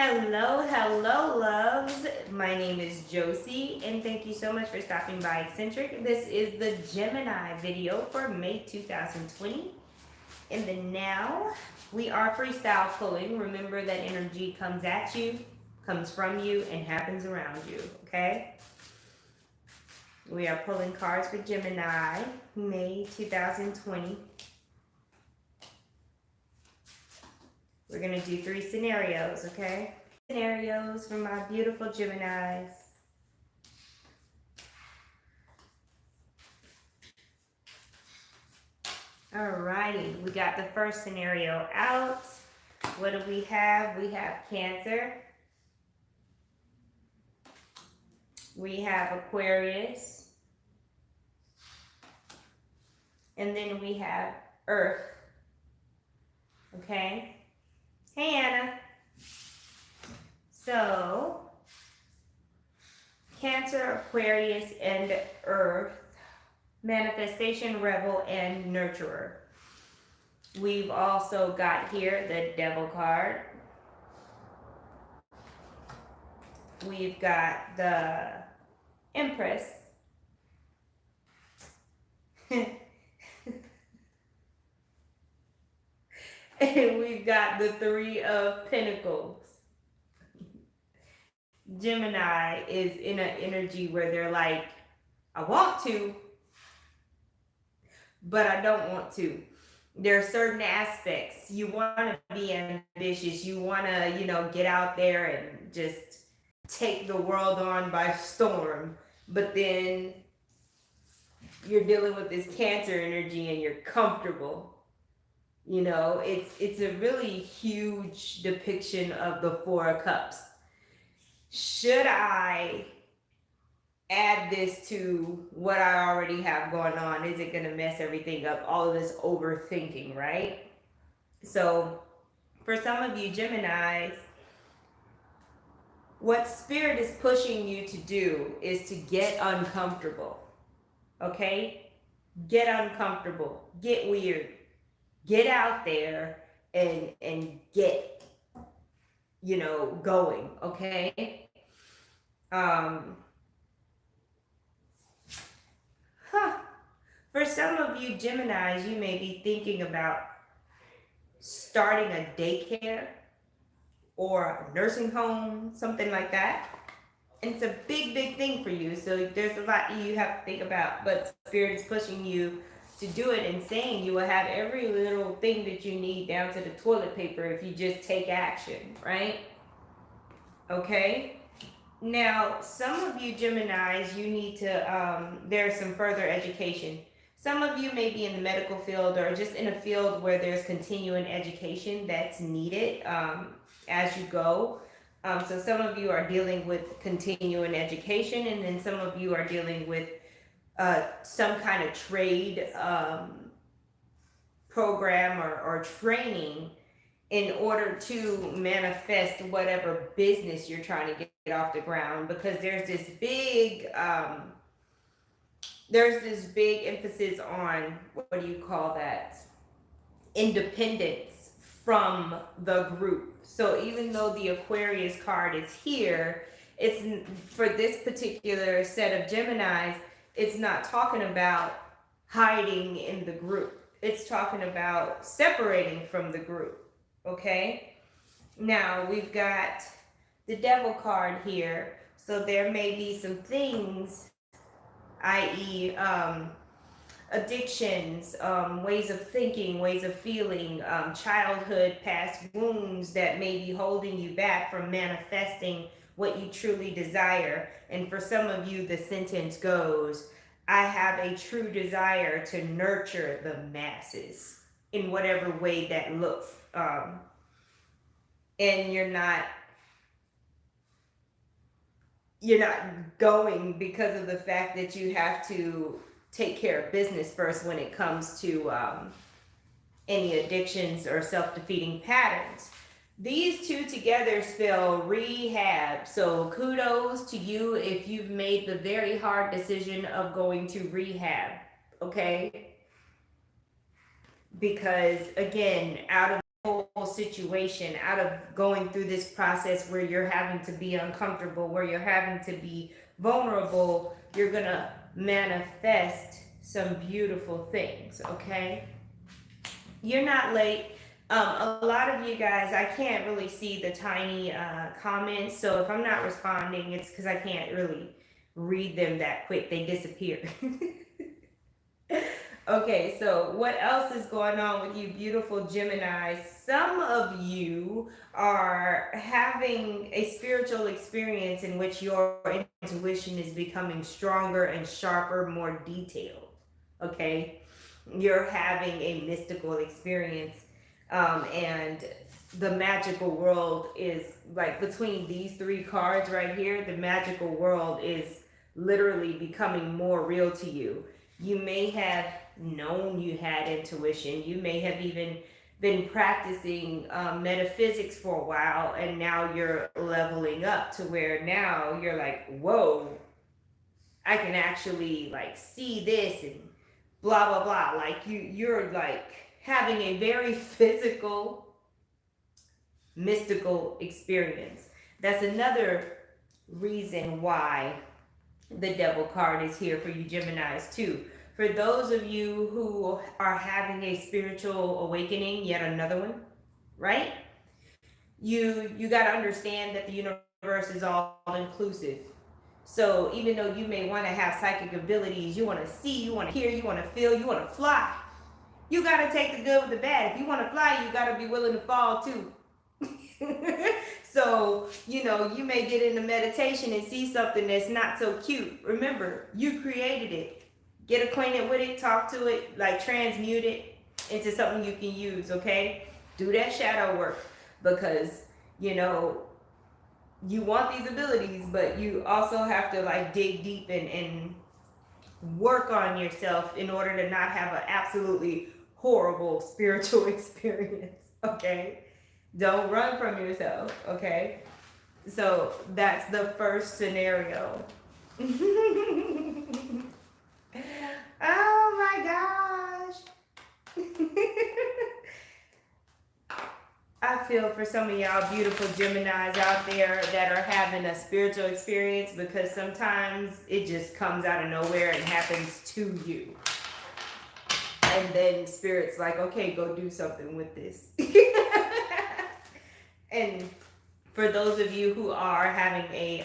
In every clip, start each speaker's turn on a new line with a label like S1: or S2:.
S1: Hello, loves. My name is Josie, and thank you so much for stopping by Eccentric. This is the Gemini video for May 2020. In the now, we are freestyle pulling. Remember that energy comes at you, comes from you, and happens around you, okay? We are pulling cards for Gemini, May 2020. We're going to do 3 scenarios, okay? Scenarios for my beautiful Geminis. Alrighty, we got the first scenario out. What do we have? We have Cancer. We have Aquarius. And then we have Earth. Okay? Hey, Anna. So, Cancer, Aquarius, and Earth. Manifestation, Rebel, and Nurturer. We've also got here the Devil card. We've got the Empress. And we've got the 3 of Pentacles. Gemini is in an energy where they're like, I want to, but I don't want to. There are certain aspects. You want to be ambitious. You want to, get out there and just take the world on by storm. But then you're dealing with this Cancer energy and you're comfortable. It's a really huge depiction of the 4 of Cups. Should I add this to what I already have going on? Is it going to mess everything up? All of this overthinking, right? So for some of you Geminis, what Spirit is pushing you to do is to get uncomfortable. Okay? Get uncomfortable. Get weird. Get out there and get, going, okay? For some of you Geminis, you may be thinking about starting a daycare or a nursing home, something like that. And it's a big, big thing for you. So there's a lot you have to think about, but Spirit is pushing you to do it and saying you will have every little thing that you need down to the toilet paper if you just take action, right? Okay? Now, some of you Geminis, you need to, there's some further education. Some of you may be in the medical field or just in a field where there's continuing education that's needed as you go. So some of you are dealing with continuing education, and then some of you are dealing with some kind of trade program or training in order to manifest whatever business you're trying to get off the ground, because there's this big emphasis on, what do you call that, independence from the group. So even though the Aquarius card is here, it's for this particular set of Geminis, it's not talking about hiding in the group. It's talking about separating from the group. Okay? Now we've got the Devil card here. So there may be some things, i.e., addictions, ways of thinking, ways of feeling, childhood, past wounds that may be holding you back from manifesting what you truly desire. And for some of you, the sentence goes, I have a true desire to nurture the masses in whatever way that looks. And you're not going because of the fact that you have to take care of business first when it comes to any addictions or self-defeating patterns. These 2 together spell rehab. So kudos to you if you've made the very hard decision of going to rehab, okay? Because again, out of whole situation, out of going through this process where you're having to be uncomfortable, where you're having to be vulnerable, you're gonna manifest some beautiful things, okay? You're not late. A lot of you guys, I can't really see the tiny comments, so if I'm not responding, it's because I can't really read them that quick. They disappear. Okay, so what else is going on with you beautiful Geminis? Some of you are having a spiritual experience in which your intuition is becoming stronger and sharper, more detailed. Okay, you're having a mystical experience, and the magical world is like between these three cards right here. The magical world is literally becoming more real to you. You may have known you had intuition. You may have even been practicing metaphysics for a while, and now you're leveling up to where now you're like, whoa, I can actually like see this and blah blah blah. Like you're like having a very physical, mystical experience. That's another reason why the devil card is here for you Geminis too. For those of you who are having a spiritual awakening, yet another one, right? You got to understand that the universe is all inclusive. So even though you may want to have psychic abilities, you want to see, you want to hear, you want to feel, you want to fly, you got to take the good with the bad. If you want to fly, you got to be willing to fall too. So, you may get into meditation and see something that's not so cute. Remember, you created it. Get acquainted with it, talk to it, like transmute it into something you can use, okay? Do that shadow work because, you want these abilities, but you also have to like dig deep and work on yourself in order to not have an absolutely horrible spiritual experience, okay? Don't run from yourself, okay? So that's the first scenario. Oh my gosh. I feel for some of y'all beautiful Geminis out there that are having a spiritual experience, because sometimes it just comes out of nowhere and happens to you. And then Spirit's like, okay, go do something with this. And for those of you who are having a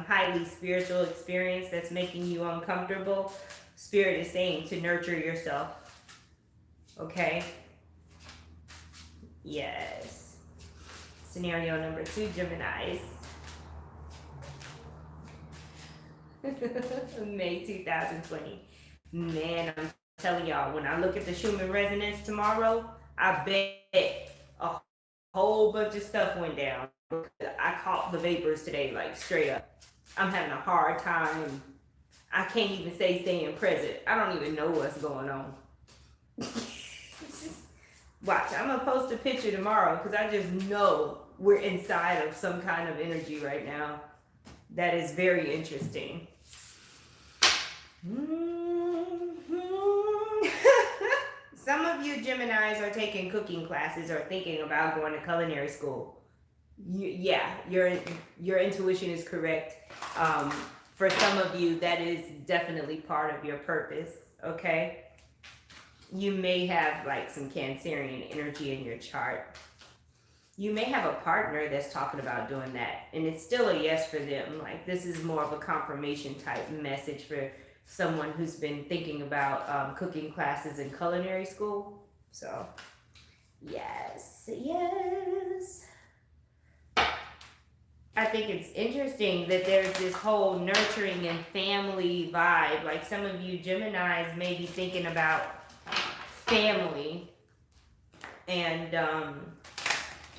S1: highly spiritual experience that's making you uncomfortable, Spirit is saying to nurture yourself. Okay? Yes. Scenario number 2, Geminis. May 2020. Man, I'm telling y'all, when I look at the Schumann resonance tomorrow, I bet a whole bunch of stuff went down. I caught the vapors today, like straight up. I'm having a hard time. I can't even say staying present. I don't even know what's going on. Watch, I'm gonna post a picture tomorrow because I just know we're inside of some kind of energy right now that is very interesting. Some of you Geminis are taking cooking classes or thinking about going to culinary school. Your intuition is correct. For some of you, that is definitely part of your purpose, okay? You may have like some Cancerian energy in your chart. You may have a partner that's talking about doing that, and it's still a yes for them. Like, this is more of a confirmation type message for someone who's been thinking about cooking classes in culinary school. So, yes. I think it's interesting that there's this whole nurturing and family vibe. Like, some of you Geminis may be thinking about family and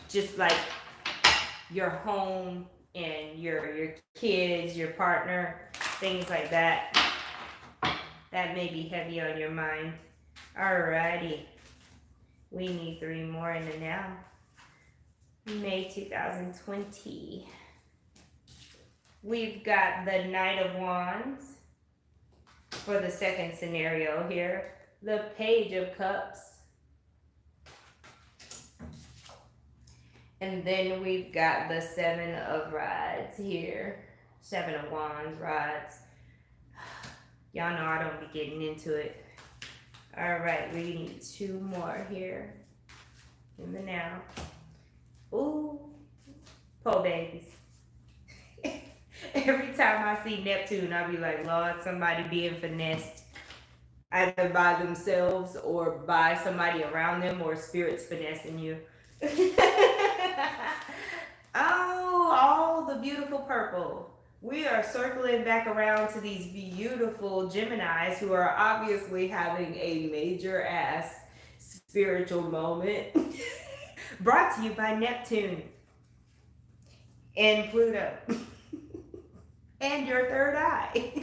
S1: just like your home and your kids, your partner, things like that. That may be heavy on your mind. Alrighty. We need 3 more in the now. May 2020. We've got the Knight of Wands for the second scenario here. The Page of Cups. And then we've got the Seven of Rods here. Seven of Wands, Rods. Y'all know I don't be getting into it. All right, we need two more here in the now. Ooh, po babies. Every time I see Neptune, I be like, Lord, somebody being finessed either by themselves or by somebody around them, or spirits finessing you. Oh, all the beautiful purple. We are circling back around to these beautiful Geminis who are obviously having a major ass spiritual moment. Brought to you by Neptune and Pluto and your third eye.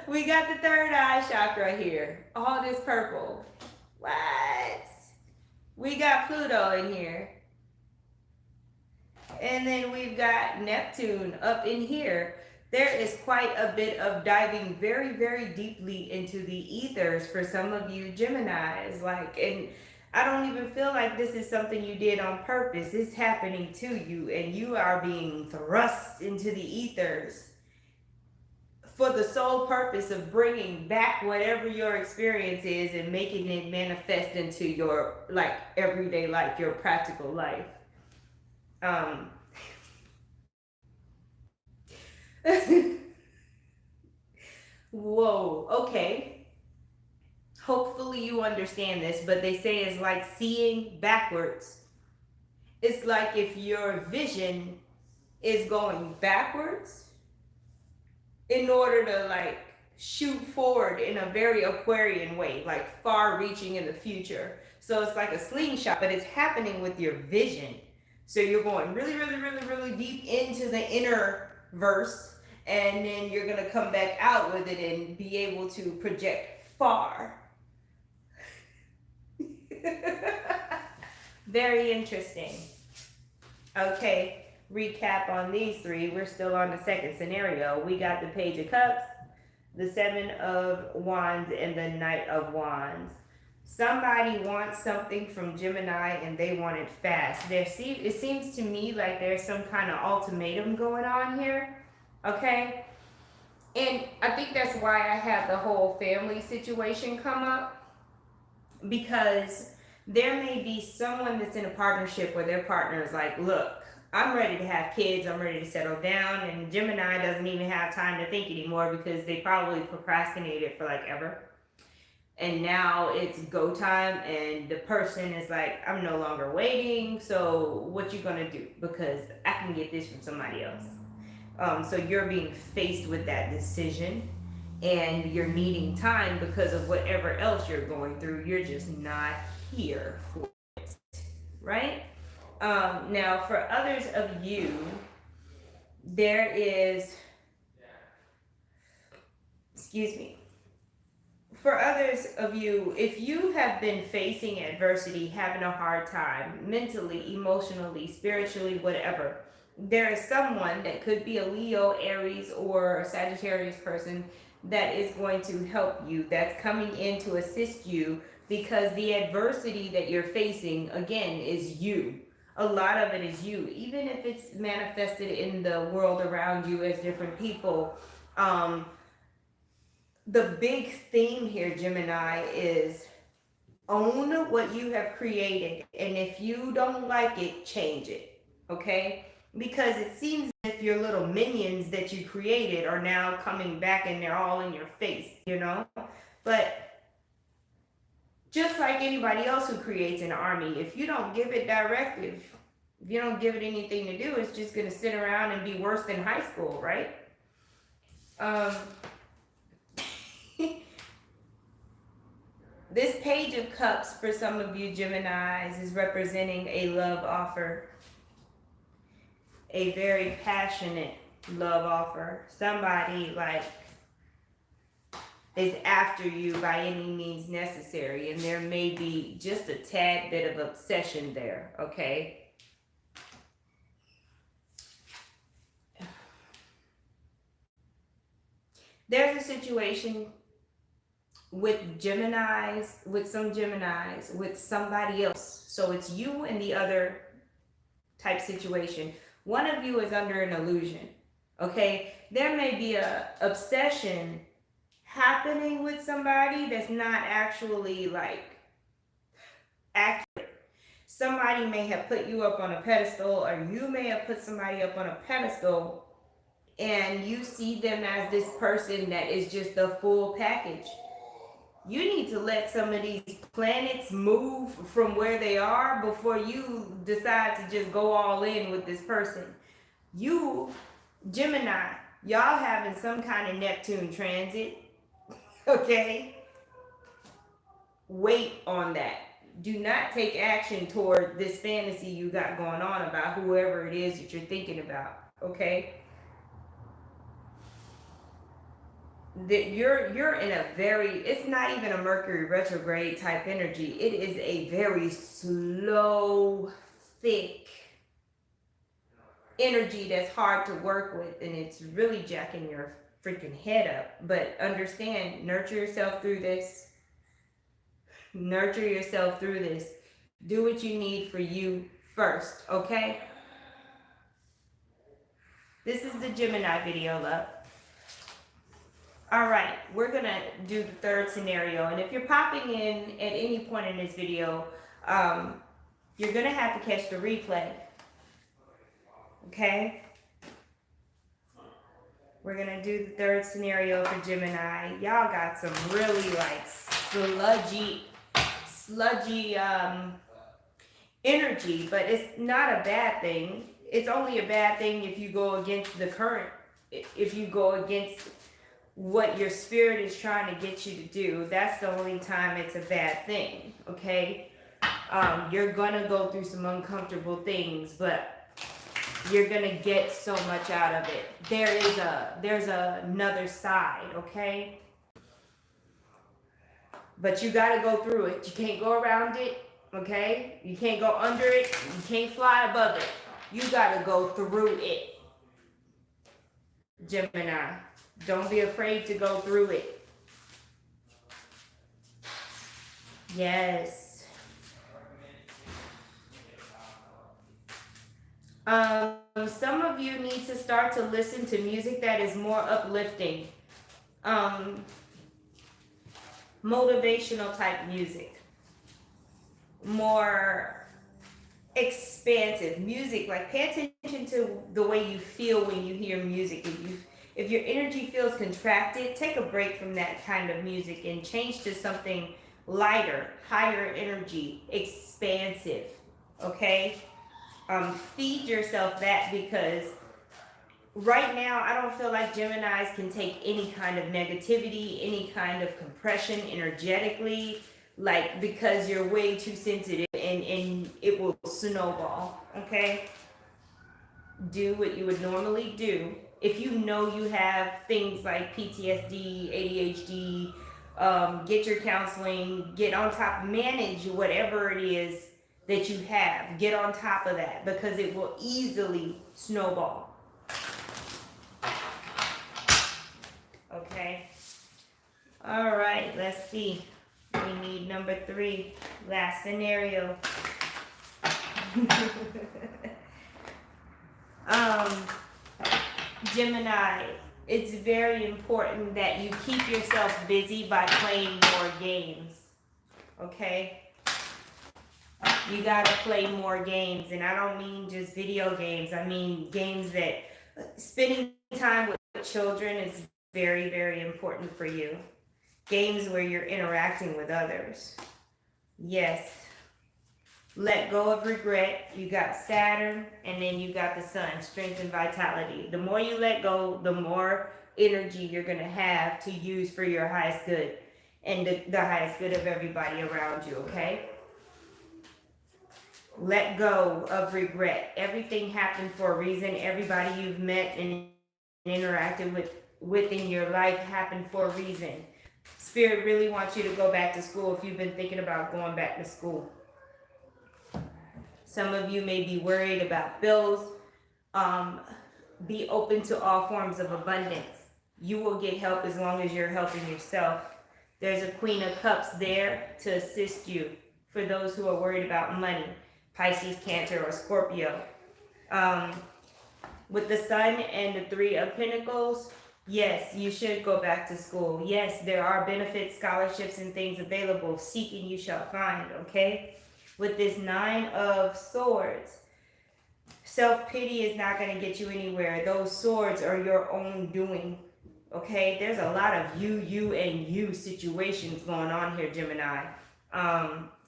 S1: We got the third eye chakra here. All this purple. What? We got Pluto in here. And then we've got Neptune up in here. There is quite a bit of diving very, very deeply into the ethers for some of you Geminis. And I don't even feel like this is something you did on purpose. It's happening to you, and you are being thrust into the ethers for the sole purpose of bringing back whatever your experience is and making it manifest into your everyday life, your practical life. Whoa, okay. Hopefully you understand this, but they say it's like seeing backwards. It's like if your vision is going backwards in order to shoot forward in a very Aquarian way, far reaching in the future. So it's like a slingshot, but it's happening with your vision. So you're going really, really, really, really deep into the inner verse, and then you're going to come back out with it and be able to project far. Very interesting. Okay, recap on these three. We're still on the second scenario. We got the Page of Cups, the Seven of Wands, and the Knight of Wands. Somebody wants something from Gemini and they want it fast. It seems to me like there's some kind of ultimatum going on here. Okay? And I think that's why I have the whole family situation come up, because there may be someone that's in a partnership where their partner is like, look, I'm ready to have kids, I'm ready to settle down, and Gemini doesn't even have time to think anymore because they probably procrastinated for ever. And now it's go time, and the person is like, I'm no longer waiting, so what you gonna do? Because I can get this from somebody else. So you're being faced with that decision, and you're needing time because of whatever else you're going through. You're just not here for it, right? Now, for others of you, there is, for others of you, if you have been facing adversity, having a hard time, mentally, emotionally, spiritually, whatever, there is someone that could be a Leo, Aries, or a Sagittarius person that is going to help you, that's coming in to assist you, because the adversity that you're facing, again, is you. A lot of it is you, even if it's manifested in the world around you as different people. The big theme here, Gemini, is own what you have created, and if you don't like it, change it, okay? Because it seems as if your little minions that you created are now coming back and they're all in your face, But just like anybody else who creates an army, if you don't give it directive, if you don't give it anything to do, it's just going to sit around and be worse than high school, right? This Page of Cups for some of you Geminis is representing a love offer. A very passionate love offer. Somebody is after you by any means necessary, and there may be just a tad bit of obsession there, okay? There's a situation with Geminis, with some Geminis, with somebody else, So it's you and the other type situation. One of you is under an illusion. Okay? There may be a obsession happening with somebody that's not actually like accurate. Somebody may have put you up on a pedestal, or you may have put somebody up on a pedestal, and you see them as this person that is just the full package. You need to let some of these planets move from where they are before you decide to just go all in with this person. You, Gemini, y'all having some kind of Neptune transit, okay? Wait on that. Do not take action toward this fantasy you got going on about whoever it is that you're thinking about, okay? That you're in a very, it's not even a Mercury retrograde type energy. It is a very slow, thick energy that's hard to work with, and it's really jacking your freaking head up. But understand, nurture yourself through this. Nurture yourself through this. Do what you need for you first, okay? This is the Gemini video, love. All right, we're gonna do the third scenario, and if you're popping in at any point in this video, you're gonna have to catch the replay, okay? We're gonna do the third scenario for Gemini. Y'all got some really like sludgy energy, but it's not a bad thing. It's only a bad thing if you go against the current, if you go against what your spirit is trying to get you to do. That's the only time it's a bad thing, okay? You're gonna go through some uncomfortable things, but you're gonna get so much out of it. There's another side, okay? But you gotta go through it. You can't go around it, okay? You can't go under it. You can't fly above it. You gotta go through it, Gemini. Don't be afraid to go through it. Yes. Some of you need to start to listen to music that is more uplifting. Motivational type music. More expansive music. Like, pay attention to the way you feel when you hear music. If your energy feels contracted, take a break from that kind of music and change to something lighter, higher energy, expansive, okay? Feed yourself that, because right now I don't feel like Geminis can take any kind of negativity, any kind of compression energetically, like, because you're way too sensitive and it will snowball, okay? Do what you would normally do. If you know you have things like PTSD, ADHD, get your counseling, get on top, manage whatever it is that you have. Get on top of that, because it will easily snowball. Okay. All right, let's see. We need number 3, last scenario. Gemini, it's very important that you keep yourself busy by playing more games, okay? You gotta play more games, and I don't mean just video games. I mean games that, spending time with children is very, very important for you. Games where you're interacting with others. Yes. Let go of regret. You got Saturn, and then you got the Sun, strength and vitality. The more you let go, the more energy you're going to have to use for your highest good and the highest good of everybody around you, okay? Let go of regret. Everything happened for a reason. Everybody you've met and interacted with in your life happened for a reason. Spirit really wants you to go back to school if you've been thinking about going back to school. Some of you may be worried about bills. Be open to all forms of abundance. You will get help as long as you're helping yourself. There's a Queen of Cups there to assist you for those who are worried about money. Pisces, Cancer, or Scorpio. With the Sun and the Three of Pentacles, yes, you should go back to school. Yes, there are benefits, scholarships, and things available. Seek and you shall find, okay? With this Nine of Swords, self-pity is not going to get you anywhere. Those swords are your own doing, okay? There's a lot of you situations going on here, Gemini.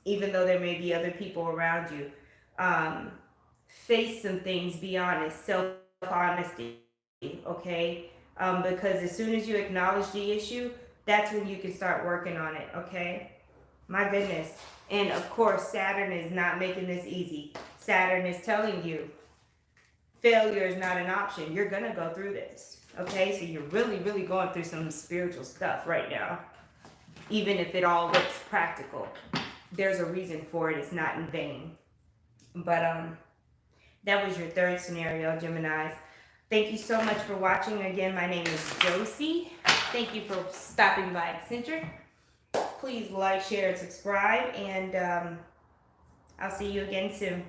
S1: Even though there may be other people around you. Face some things, be honest, self-honesty, okay? Because as soon as you acknowledge the issue, that's when you can start working on it, okay? My goodness. And of course, Saturn is not making this easy. Saturn is telling you, failure is not an option. You're gonna go through this, okay? So you're really going through some spiritual stuff right now. Even if it all looks practical, there's a reason for it. It's not in vain. But that was your third scenario, Geminis. Thank you so much for watching. Again, my name is Josie. Thank you for stopping by Eccentric. Please like, share, and subscribe, and I'll see you again soon.